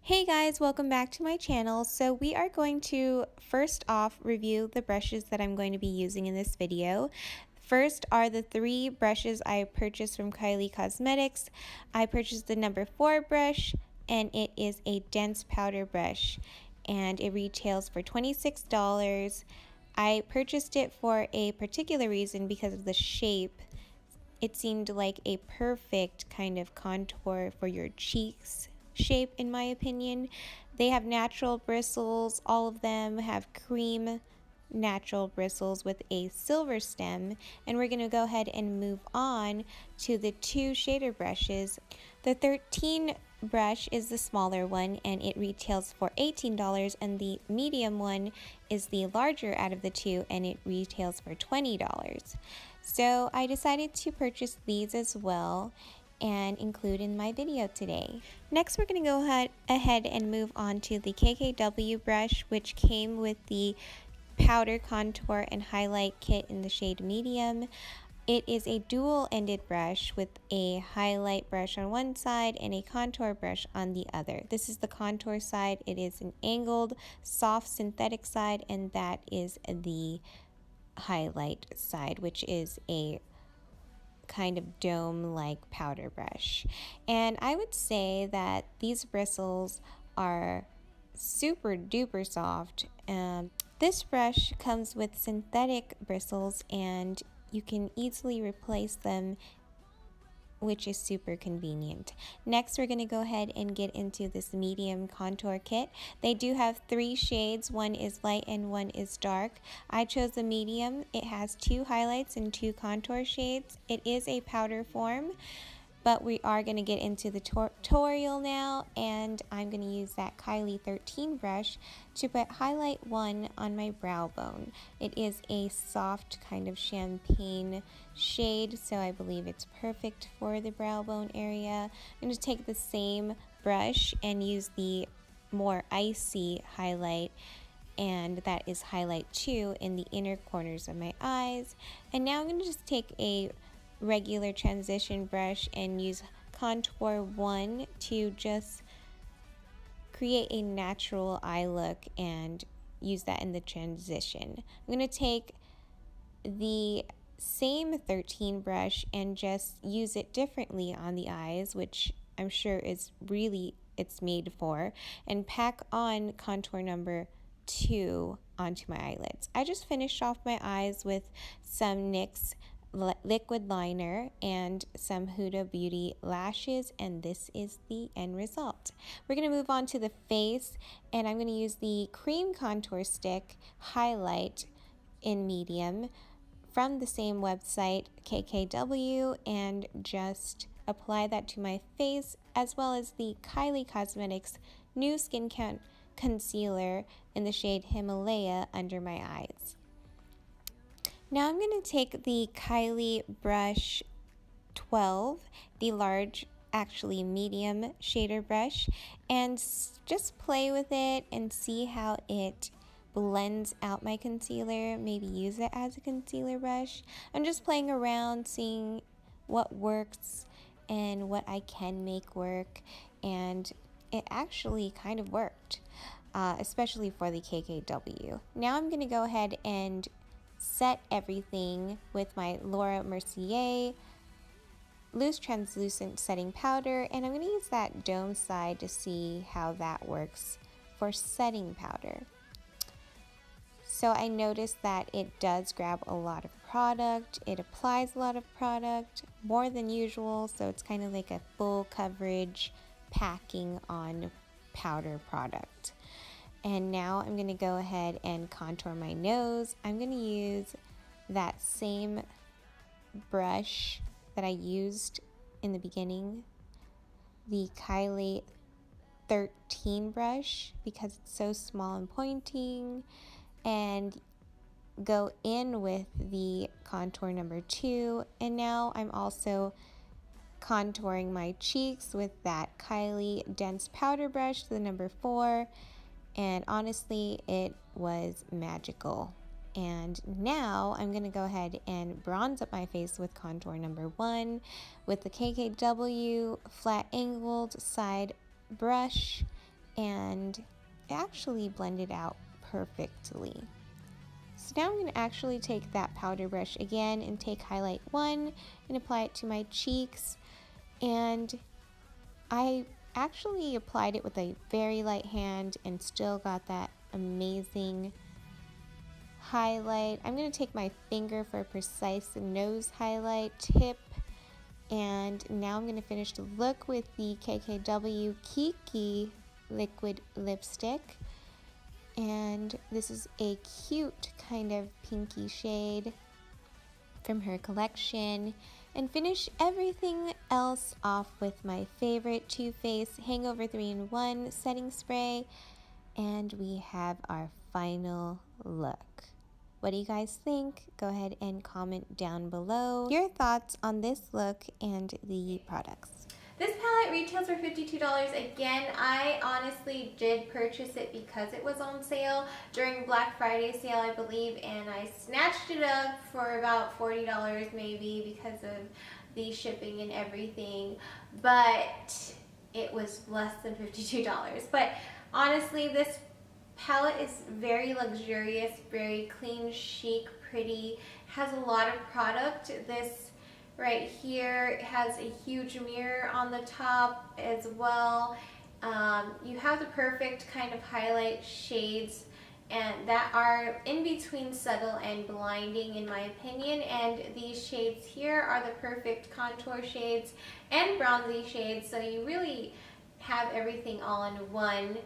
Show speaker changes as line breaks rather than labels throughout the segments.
Hey guys, welcome back to my channel. So we are going to first off review the brushes that I'm going to be using in this video. First are the 3 brushes I purchased from Kylie Cosmetics. I purchased the number 4 brush, and it is a dense powder brush, and it retails for $26. I purchased it for a particular reason because of the shape. It seemed like a perfect kind of contour for your cheeks shape, in my opinion. They have natural bristles. All of them have cream natural bristles with a silver stem, and we're going to go ahead and move on to the 2 shader brushes. The 13 brush is the smaller one, and it retails for $18, and the medium one is the larger out of the 2, and it retails for $20. So I decided to purchase these as well and include in my video today. Next, we're going to go ahead and move on to the KKW brush, which came with the powder contour and highlight kit in the shade medium. It is a dual-ended brush with a highlight brush on one side and a contour brush on the other. This is the contour side. It is an angled, soft synthetic side, and that is the highlight side, which is a kind of dome-like powder brush. And I would say that these bristles are super duper soft. This brush comes with synthetic bristles, and you can easily replace them, which is super convenient. Next, we're going to go ahead and get into this medium contour kit. They do have 3 shades. One is light and one is dark. I chose the medium. It has 2 highlights and 2 contour shades. It is a powder form, but we are going to get into the tutorial now, and I'm going to use that Kylie 13 brush to put highlight 1 on my brow bone. It is a soft kind of champagne shade, so I believe it's perfect for the brow bone area. I'm going to take the same brush and use the more icy highlight, and that is highlight 2 in the inner corners of my eyes. And now I'm going to just take a regular transition brush and use contour 1 to just create a natural eye look and use that in the transition. I'm going to take the same 13 brush and just use it differently on the eyes, which I'm sure is really it's made for, and pack on contour number 2 onto my eyelids. I just finished off my eyes with some NYX liquid liner and some Huda Beauty lashes, and this is the end result. We're going to move on to the face, and I'm going to use the cream contour stick highlight in medium from the same website, KKW, and just apply that to my face, as well as the Kylie Cosmetics new skin concealer in the shade Himalaya under my eyes. Now I'm going to take the Kylie brush 12, the large, actually medium shader brush, and just play with it and see how it blends out my concealer. Maybe use it as a concealer brush. I'm just playing around, seeing what works and what I can make work, and it actually kind of worked, especially for the KKW. Now I'm going to go ahead and set everything with my Mercier loose translucent setting powder, and I'm going to use that dome side to see how that works for setting powder. So I noticed that it does grab a lot of product, it applies a lot of product, more than usual, so it's kind of like a full coverage packing on powder product. And now I'm going to go ahead and contour my nose. I'm going to use that same brush that I used in the beginning, the Kylie 13 brush, because it's so small and pointing, and go in with the contour number 2. And now I'm also contouring my cheeks with that Kylie dense powder brush, the number 4. And honestly, it was magical. And now I'm going to go ahead and bronze up my face with contour number 1 with the KKW flat angled side brush and it actually blended out perfectly. So now I'm going to actually take that powder brush again and take highlight 1 and apply it to my cheeks, and I actually applied it with a very light hand and still got that amazing highlight. I'm going to take my finger for a precise nose highlight tip, and now I'm going to finish the look with the KKW Kiki liquid lipstick, and this is a cute kind of pinky shade from her collection, and finish everything else off with my favorite Toofaced Hangover 3-in-1 setting spray, and we have our final look. What do you guys think? Go ahead and comment down below your thoughts on this look and the products. This palette retails for $52. Again, I honestly did purchase it because it was on sale during Black Friday sale, I believe, and I snatched it up for about $40 maybe because of the shipping and everything, but it was less than $52. But honestly, this palette is very luxurious, very clean, chic, pretty, has a lot of product. This right here has a huge mirror on the top as well. You have the perfect kind of highlight shades and that are in between subtle and blinding in my opinion, and these shades here are the perfect contour shades and bronzy shades, so you really have everything all in one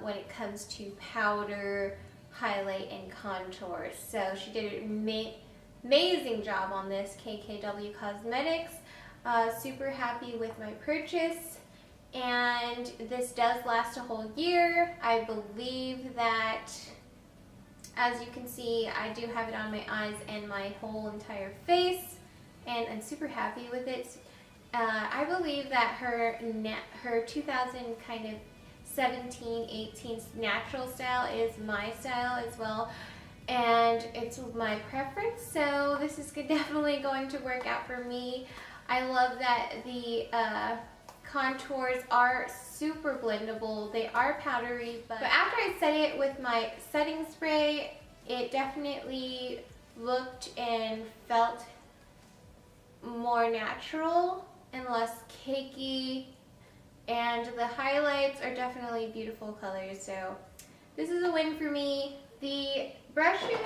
when it comes to powder, highlight, and contour. So she did an amazing job on this, KKW Cosmetics. Super happy with my purchase, and this does last a whole year. I believe that, as you can see, I do have it on my eyes and my whole entire face, and I'm super happy with it. I believe that her 2017-18 natural style is my style as well, and it's my preference, so this is definitely going to work out for me. I love that the contours are super blendable. They are powdery, but after I set it with my setting spray, it definitely looked and felt more natural and less cakey, and the highlights are definitely beautiful colors, so this is a win for me. The brushes,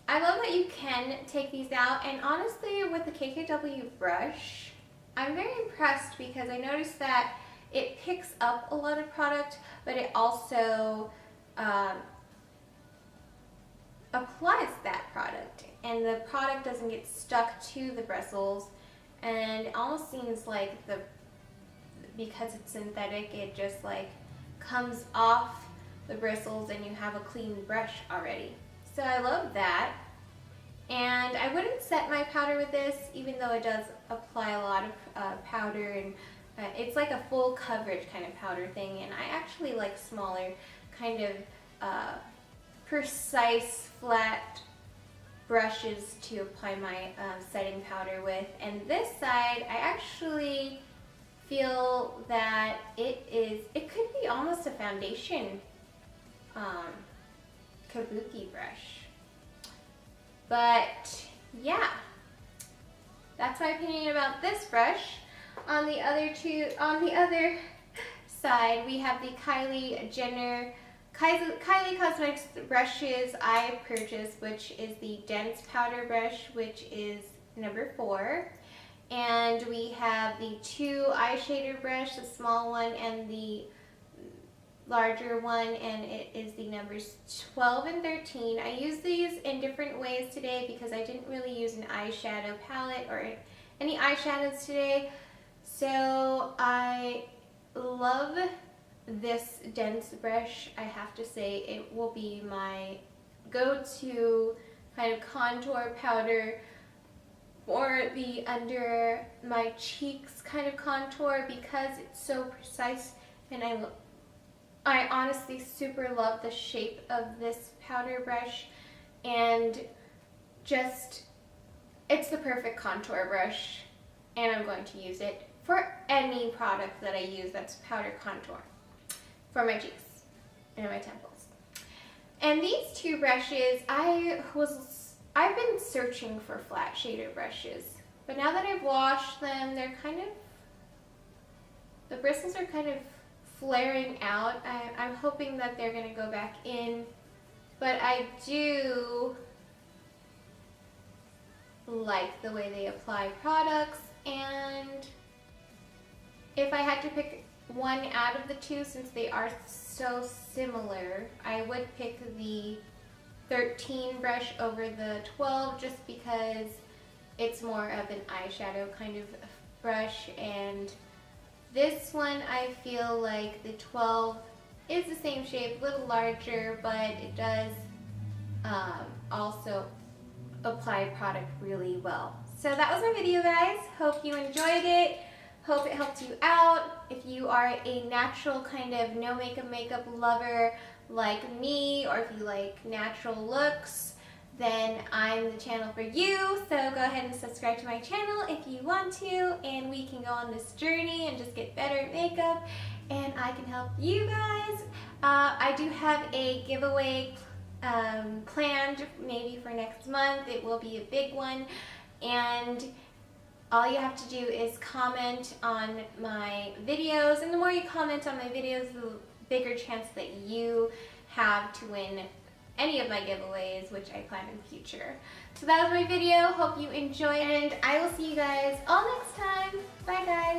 I love that you can take these out, and honestly with the KKW brush, I'm very impressed because I noticed that it picks up a lot of product, but it also applies that product, and the product doesn't get stuck to the bristles, and it almost seems like because it's synthetic, it just like comes off the bristles and you have a clean brush already. So I love that. And I wouldn't set my powder with this, even though it does apply a lot of powder, and it's like a full coverage kind of powder thing, and I actually like smaller kind of precise flat brushes to apply my setting powder with. And this side, I actually feel that it could be almost a foundation kabuki brush. But yeah, that's my opinion about this brush. On the other side, we have the Kylie Cosmetics brushes I purchased, which is the dense powder brush, which is number 4. And we have the 2 eyeshadow brush, the small one and the larger one, and it is the numbers 12 and 13. I use these in different ways today because I didn't really use an eyeshadow palette or any eyeshadows today. So I love this dense brush. I have to say it will be my go-to kind of contour powder for the under my cheeks kind of contour because it's so precise, and I honestly super love the shape of this powder brush, and just it's the perfect contour brush, and I'm going to use it for any product that I use that's powder contour for my cheeks and my temples. And these two brushes, I've been searching for flat shader brushes, but now that I've washed them, they're kind of, the bristles are kind of flaring out. I'm hoping that they're gonna go back in, but I do like the way they apply products, and if I had to pick one out of the two, since they are so similar, I would pick the 13 brush over the 12 just because it's more of an eyeshadow kind of brush, and this one I feel like the 12 is the same shape, a little larger, but it does also apply product really well. So that was my video, guys. Hope you enjoyed it. Hope it helped you out. If you are a natural kind of no makeup lover like me, or if you like natural looks, then I'm the channel for you. So go ahead and subscribe to my channel if you want to, and we can go on this journey and just get better at makeup, and I can help you guys. I do have a giveaway planned maybe for next month. It will be a big one, and all you have to do is comment on my videos, and the more you comment on my videos, the bigger chance that you have to win any of my giveaways, which I plan in the future. So that was my video. Hope you enjoyed, and I will see you guys all next time. Bye, guys.